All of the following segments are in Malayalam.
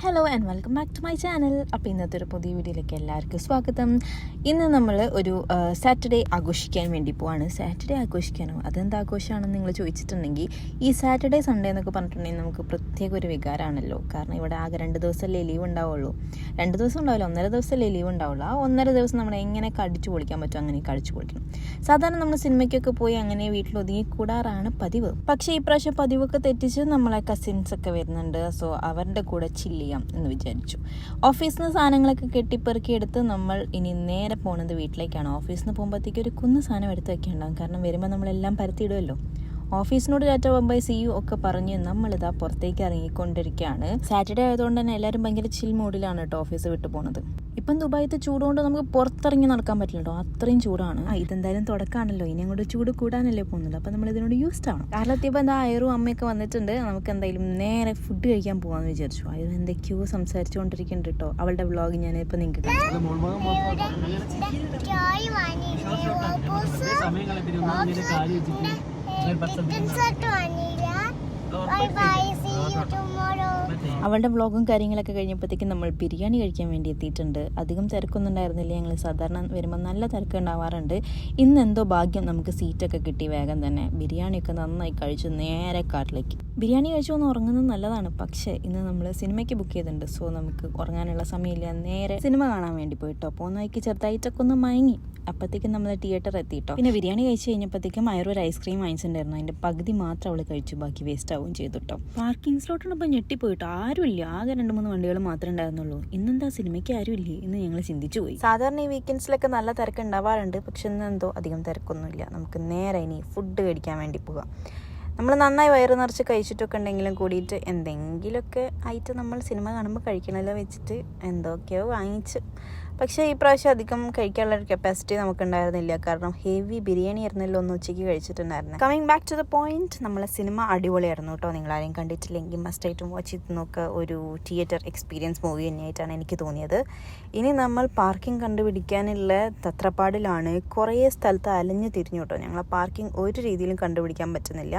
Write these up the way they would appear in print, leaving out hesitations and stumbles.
Hello and welcome back to my channel. അപ്പോൾ ഇന്നത്തെ ഒരു പുതിയ വീഡിയോയിലേക്ക് എല്ലാവർക്കും സ്വാഗതം. ഇന്ന് നമ്മൾ ഒരു സാറ്റർഡേ ആഘോഷിക്കാൻ വേണ്ടി പോവാണ്. സാറ്റർഡേ ആഘോഷിക്കാനോ, അതെന്ത് ആഘോഷമാണെന്ന് നിങ്ങൾ ചോദിച്ചിട്ടുണ്ടെങ്കിൽ, ഈ സാറ്റർഡേ സൺഡേ എന്നൊക്കെ പറഞ്ഞിട്ടുണ്ടെങ്കിൽ നമുക്ക് പ്രത്യേക ഒരു വികാരമാണല്ലോ. കാരണം ഇവിടെ ആകെ 2 ദിവസമല്ലേ ലീവ് ഉണ്ടാവുള്ളൂ. 2 ദിവസം ഉണ്ടാവില്ല, 1.5 ദിവസമല്ലേ ലീവ് ഉണ്ടാവുള്ളൂ. ആ 1.5 ദിവസം നമ്മൾ എങ്ങനെയൊക്കെ അടിച്ചു പൊളിക്കാൻ പറ്റും അങ്ങനെയൊക്കെ അടിച്ചു പൊളിക്കണം. സാധാരണ നമ്മൾ സിനിമയ്ക്കൊക്കെ പോയി അങ്ങനെ വീട്ടിൽ ഒതുങ്ങിക്കൂടാറാണ് പതിവ്. പക്ഷേ ഈ പ്രാവശ്യം പതിവൊക്കെ തെറ്റിച്ച് നമ്മളെ കസിൻസൊക്കെ വരുന്നുണ്ട്. സോ അവരുടെ കൂടെ ചില്ല് എന്ന് വിചാരിച്ചു. ഓഫീസിൽ നിന്ന് സാധനങ്ങളൊക്കെ കെട്ടിപ്പെറുക്കിയെടുത്ത് നമ്മൾ ഇനി നേരെ പോകുന്നത് വീട്ടിലേക്കാണ്. ഓഫീസിൽ നിന്ന് പോകുമ്പോഴത്തേക്ക് ഒരു കുന്ന് സാധനം എടുത്ത് വെക്കേണ്ടാവും. കാരണം വരുമ്പോൾ നമ്മളെല്ലാം പരത്തിയിടുമല്ലോ. ഓഫീസിനോട് ടാറ്റ ബൈ സി യു ഒക്കെ പറഞ്ഞ് നമ്മളിതാ പുറത്തേക്ക് ഇറങ്ങിക്കൊണ്ടിരിക്കുകയാണ്. സാറ്റർഡേ ആയതുകൊണ്ട് തന്നെ എല്ലാവരും ഭയങ്കര ചിൽ മൂഡിലാണ് കേട്ടോ ഓഫീസ് വിട്ടു പോകുന്നത്. ഇപ്പം ദുബായത്തെ ചൂടുകൊണ്ട് നമുക്ക് പുറത്തിറങ്ങി നടക്കാൻ പറ്റില്ലല്ലോ, അത്രയും ചൂടാണ്. ഇതെന്തായാലും തുടക്കമാണല്ലോ, ഇനി അങ്ങോട്ട് ചൂട് കൂടാനല്ലേ പോകുന്നത്. അപ്പം നമ്മൾ ഇതിനോട് യൂസ്ഡ് ആണ്. കാരണത്തിപ്പോൾ എന്താ അയറും അമ്മയൊക്കെ വന്നിട്ടുണ്ട്. നമുക്ക് എന്തായാലും നേരെ ഫുഡ് കഴിക്കാൻ പോകാമെന്ന് വിചാരിച്ചു. അയർ എന്തൊക്കെയോ സംസാരിച്ചുകൊണ്ടിരിക്കുന്നുണ്ട് കേട്ടോ. അവളുടെ വ്ളോഗ് ഞാനിപ്പോൾ നിങ്ങൾക്ക് കാണിച്ചു. അവളുടെ വ്ളോഗും കാര്യങ്ങളൊക്കെ കഴിഞ്ഞപ്പോഴത്തേക്കും നമ്മൾ ബിരിയാണി കഴിക്കാൻ വേണ്ടി എത്തിയിട്ടുണ്ട്. അധികം തിരക്കൊന്നും ഉണ്ടായിരുന്നില്ല. ഞങ്ങൾ സാധാരണ വരുമ്പോൾ നല്ല തിരക്ക് ഉണ്ടാവാറുണ്ട്. ഇന്ന് എന്തോ ഭാഗ്യം നമുക്ക് സീറ്റൊക്കെ കിട്ടി. വേഗം തന്നെ ബിരിയാണിയൊക്കെ നന്നായി കഴിച്ച് നേരെ കാട്ടിലേക്ക്. ബിരിയാണി കഴിച്ചു ഒന്ന് ഉറങ്ങുന്നത് നല്ലതാണ്. പക്ഷേ ഇന്ന് നമ്മൾ സിനിമയ്ക്ക് ബുക്ക് ചെയ്തിട്ടുണ്ട്. സോ നമുക്ക് ഉറങ്ങാനുള്ള സമയമില്ല. നേരെ സിനിമ കാണാൻ വേണ്ടി പോയിട്ടോ. പോകുന്നതിക്ക് ചെറുതായിട്ടൊക്കെ ഒന്ന് മയങ്ങി. അപ്പോഴത്തേക്കും നമ്മൾ തിയേറ്റർ എത്തിയിട്ടോ. പിന്നെ ബിരിയാണി കഴിച്ച് കഴിഞ്ഞപ്പോഴത്തേക്കും ഒരു ഐസ്ക്രീം വാങ്ങിച്ചിട്ടുണ്ടായിരുന്നു. അതിൻ്റെ പകുതി മാത്രം അവൾ കഴിച്ചു, ബാക്കി വേസ്റ്റ് ആവുകയും ചെയ്തിട്ടോ. പാർക്കിംഗ് സ്ലോട്ടിനൊപ്പം ഞെട്ടിപ്പോയിട്ടോ. ആരുമില്ല, ആകെ 2-3 വണ്ടികൾ മാത്രമേ ഉണ്ടായിരുന്നുള്ളൂ. ഇന്നെന്താ സിനിമയ്ക്ക് ആരുമില്ലേ എന്ന് ഞങ്ങൾ ചിന്തിച്ചു പോയി. സാധാരണ ഈ വീക്കെൻഡ്സിലൊക്കെ നല്ല തിരക്ക് ഉണ്ടാവാറുണ്ട്. പക്ഷെ ഇന്ന് എന്തോ അധികം തിരക്കൊന്നുമില്ല. നമുക്ക് നേരെ ഇനി ഫുഡ് കഴിക്കാൻ വേണ്ടി പോകാം. നമ്മൾ നന്നായി വയറ് നിറച്ച് കഴിച്ചിട്ടൊക്കെ ഉണ്ടെങ്കിലും കൂടിയിട്ട് എന്തെങ്കിലുമൊക്കെ ആയിട്ട് നമ്മൾ സിനിമ കാണുമ്പോൾ കഴിക്കണമല്ലോ വെച്ചിട്ട് എന്തൊക്കെയോ വാങ്ങിച്ച്. പക്ഷേ ഈ പ്രാവശ്യം അധികം കഴിക്കാനുള്ള ഒരു കപ്പാസിറ്റി നമുക്കുണ്ടായിരുന്നില്ല. കാരണം ഹെവി ബിരിയാണി ആയിരുന്നല്ലോ ഒന്ന് ഉച്ചയ്ക്ക് കഴിച്ചിട്ടുണ്ടായിരുന്നു. Coming back to the point, നമ്മളെ സിനിമ അടിപൊളിയായിരുന്നു കേട്ടോ. നിങ്ങളാരെയും കണ്ടിട്ടില്ലെങ്കിൽ മസ്റ്റായിട്ടും വാച്ച് ചെയ്ത് നോക്കുക. ഒരു തിയേറ്റർ എക്സ്പീരിയൻസ് മൂവി തന്നെയായിട്ടാണ് എനിക്ക് തോന്നിയത്. ഇനി നമ്മൾ പാർക്കിംഗ് കണ്ടുപിടിക്കാനുള്ള തത്രപ്പാടിലാണ്. കുറേ സ്ഥലത്ത് അലഞ്ഞു തിരിഞ്ഞു കേട്ടോ. ഞങ്ങളെ പാർക്കിംഗ് ഒരു രീതിയിലും കണ്ടുപിടിക്കാൻ പറ്റുന്നില്ല.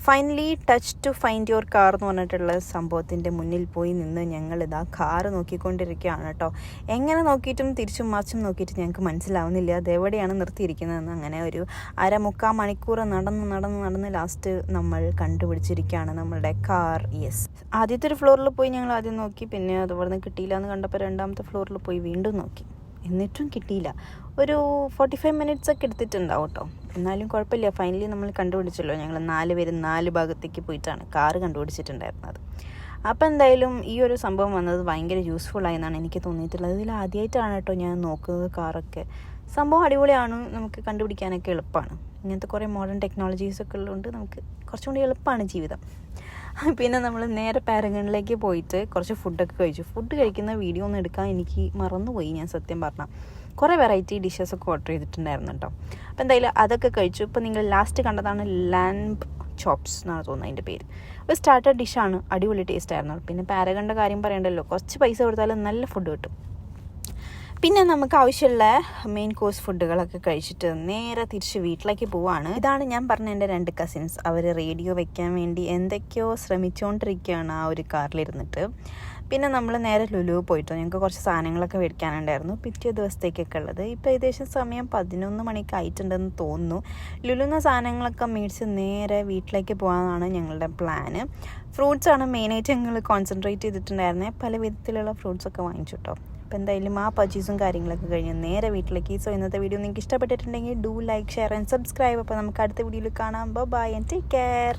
Finally touch to find your car എന്ന് പറഞ്ഞിട്ടുള്ള സംഭവത്തിൻ്റെ മുന്നിൽ പോയി നിന്ന് ഞങ്ങളിതാ കാറ് നോക്കിക്കൊണ്ടിരിക്കുകയാണ് കേട്ടോ. എങ്ങനെ നോക്കിയിട്ടും തിരിച്ചും മറിച്ചും നോക്കിയിട്ട് ഞങ്ങൾക്ക് മനസ്സിലാവുന്നില്ല അതെവിടെയാണ് നിർത്തിയിരിക്കുന്നതെന്ന്. അങ്ങനെ ഒരു 1/4 മണിക്കൂർ നടന്ന് ലാസ്റ്റ് നമ്മൾ കണ്ടുപിടിച്ചിരിക്കുകയാണ് നമ്മളുടെ കാർ. യെസ്, ആദ്യത്തെ ഒരു ഫ്ലോറിൽ പോയി ഞങ്ങൾ ആദ്യം നോക്കി. പിന്നെ അതുപോലെ നിന്ന് കിട്ടിയില്ല എന്ന് കണ്ടപ്പോൾ 2ാമത്തെ ഫ്ലോറിൽ പോയി വീണ്ടും നോക്കി. എന്നിട്ടും കിട്ടിയില്ല. ഒരു 45 മിനിറ്റ്സ് ഒക്കെ എടുത്തിട്ടുണ്ടാവും കേട്ടോ. എന്നാലും കുഴപ്പമില്ല, ഫൈനലി നമ്മൾ കണ്ടുപിടിച്ചല്ലോ. ഞങ്ങൾ 4 പേര് 4 ഭാഗത്തേക്ക് പോയിട്ടാണ് കാറ് കണ്ടുപിടിച്ചിട്ടുണ്ടായിരുന്നത്. അപ്പോൾ എന്തായാലും ഈ ഒരു സംഭവം വന്നത് ഭയങ്കര യൂസ്ഫുൾ ആയെന്നാണ് എനിക്ക് തോന്നിയിട്ടുള്ളത്. ഇതിൽ ആദ്യമായിട്ടാണ് കേട്ടോ ഞാൻ നോക്കുന്നത് കാറൊക്കെ. സംഭവം അടിപൊളിയാണ്, നമുക്ക് കണ്ടുപിടിക്കാനൊക്കെ എളുപ്പമാണ്. ഇങ്ങനത്തെ കുറേ മോഡേൺ ടെക്നോളജീസൊക്കെ ഉള്ളതുകൊണ്ട് നമുക്ക് കുറച്ചും കൂടി എളുപ്പമാണ് ജീവിതം. പിന്നെ നമ്മൾ നേരെ പാരഗണിലേക്ക് പോയിട്ട് കുറച്ച് ഫുഡൊക്കെ കഴിച്ചു. ഫുഡ് കഴിക്കുന്ന വീഡിയോ ഒന്നും എടുക്കാൻ എനിക്ക് മറന്നുപോയി ഞാൻ സത്യം പറഞ്ഞാൽ. കുറേ വെറൈറ്റി ഡിഷസൊക്കെ ഓർഡർ ചെയ്തിട്ടുണ്ടായിരുന്നു കേട്ടോ. അപ്പോൾ എന്തായാലും അതൊക്കെ കഴിച്ചു. ഇപ്പോൾ നിങ്ങൾ ലാസ്റ്റ് കണ്ടതാണ് ലാംബ് ചോപ്സ് എന്നാണ് തോന്നുന്നത് അതിൻ്റെ പേര്. ഒരു സ്റ്റാർട്ടർ ഡിഷാണ്, അടിപൊളി ടേസ്റ്റ് ആയിരുന്നു. പിന്നെ പാരഗണിൻ്റെ കാര്യം പറയണ്ടല്ലോ, കുറച്ച് പൈസ കൊടുത്താലും നല്ല ഫുഡ് കിട്ടും. പിന്നെ നമുക്ക് ആവശ്യമുള്ള മെയിൻ കോഴ്സ് ഫുഡുകളൊക്കെ കഴിച്ചിട്ട് നേരെ തിരിച്ച് വീട്ടിലേക്ക് പോവാണ്. ഇതാണ് ഞാൻ പറഞ്ഞ എൻ്റെ 2 കസിൻസ്. അവർ റേഡിയോ വെക്കാൻ വേണ്ടി എന്തൊക്കെയോ ശ്രമിച്ചുകൊണ്ടിരിക്കുകയാണ് ആ ഒരു കാറിലിരുന്നിട്ട്. പിന്നെ നമ്മൾ നേരെ ലുലു പോയിട്ടോ. ഞങ്ങൾക്ക് കുറച്ച് സാധനങ്ങളൊക്കെ മേടിക്കാനുണ്ടായിരുന്നു പിറ്റേ ദിവസത്തേക്കൊക്കെ ഉള്ളത്. ഇപ്പോൾ ഏകദേശം സമയം 11 മണിക്ക് ആയിട്ടുണ്ടെന്ന് തോന്നുന്നു. ലുലുന്ന സാധനങ്ങളൊക്കെ മേടിച്ച് നേരെ വീട്ടിലേക്ക് പോകാനാണ് ഞങ്ങളുടെ പ്ലാന്. ഫ്രൂട്ട്സാണ് മെയിനായിട്ട് ഞങ്ങൾ കോൺസെൻട്രേറ്റ് ചെയ്തിട്ടുണ്ടായിരുന്നത്. പല വിധത്തിലുള്ള ഫ്രൂട്ട്സൊക്കെ വാങ്ങിച്ചു കേട്ടോ. അപ്പോൾ എന്തായാലും ആ പർച്ചേസും കാര്യങ്ങളൊക്കെ കഴിഞ്ഞ് നേരെ വീട്ടിലേക്ക്. സോ ഇന്നത്തെ വീഡിയോ നിങ്ങൾക്ക് ഇഷ്ടപ്പെട്ടിട്ടുണ്ടെങ്കിൽ do like, share and subscribe. അപ്പോൾ നമുക്ക് അടുത്ത വീഡിയോയിൽ കാണാം. Bye and take care.